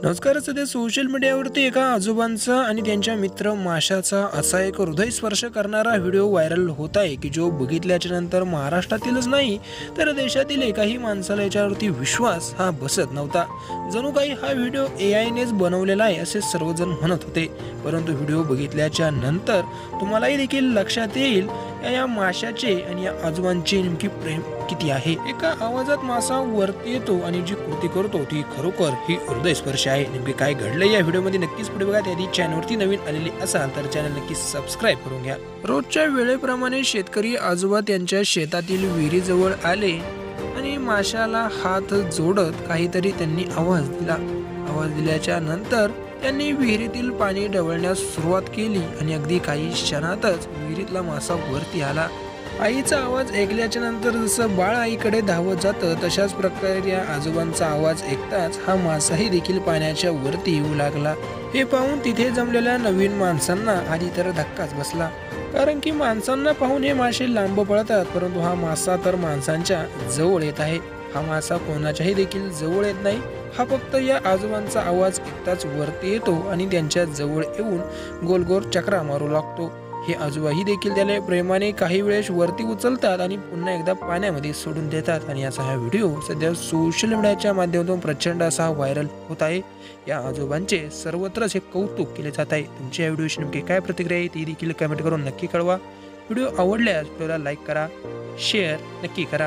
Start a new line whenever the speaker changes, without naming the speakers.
नमस्कार. सध्या सोशल मीडियावरती एका आजोबांचा आणि त्यांच्या मित्र माशाचा असा एक हृदयस्पर्श करणारा व्हिडिओ व्हायरल होत आहे की जो बघितल्याच्या नंतर महाराष्ट्रातीलच नाही तर देशातील एकाही माणसाला याच्यावरती विश्वास हा बसत नव्हता. जणू काही हा व्हिडिओ AI नेच बनवलेला आहे असे सर्वजण म्हणत होते. परंतु व्हिडिओ बघितल्याच्या नंतर तुम्हालाही देखील लक्षात येईल या माशाचे आणि या आजोबांचे नेमकी प्रेम किती आहे. एका आवाजात मासा वरती येतो आणि जी कृती करतो ती खरोखर ही हृदयस्पर्शी आहे. नेमके काय घडलंय या व्हिडिओमध्ये नक्कीच पुढे बघा. त्याआधी चॅनलवरती नवीन आलेली असाल तर चॅनल नक्की सबस्क्राईब करून घ्या. रोजच्या वेळेप्रमाणे शेतकरी आजोबा त्यांच्या शेतातील विहिरीजवळ आले आणि माशाला हात जोडत काहीतरी त्यांनी आवाज दिला. आवाज दिल्याच्या नंतर त्यांनी विहिरीतील पाणी ढवळण्यास सुरुवात केली आणि अगदी काही क्षणातच विहिरीतला मासा वरती आला. आईचा आवाज ऐकल्याच्या नंतर जसं बाळ आईकडे धावत जातं तशाच प्रकारे या आजोबांचा आवाज ऐकताच हा मासाही देखील पाण्याच्या वरती येऊ लागला. हे पाहून तिथे जमलेल्या नवीन माणसांना आधी तर धक्काच बसला, कारण की माणसांना पाहून हे मासे लांब पळतात, परंतु हा मासा तर माणसांच्या जवळ येत आहे. हा मासा कोणाच्याही देखील जवळ येत नाही. हा फक्त या आजोबांचा आवाज ऐकताच वरती येतो आणि त्यांच्या जवळ येऊन गोल गोल चक्रा मारू लागतो. हे आजोबाही देखील त्याला प्रेमाने काही वेळेस वरती उचलतात आणि पुन्हा एकदा पाण्यामध्ये सोडून देतात. आणि याचा हा व्हिडिओ सध्या सोशल मीडियाच्या माध्यमातून प्रचंड असा व्हायरल होत आहे. या आजोबांचे सर्वत्रच हे कौतुक केले जात आहे. तुमच्या या व्हिडिओची नेमकी काय प्रतिक्रिया आहे ती देखील कमेंट करून नक्की कळवा. व्हिडिओ आवडल्यास व्हिडिओला लाईक करा, शेअर नक्की करा.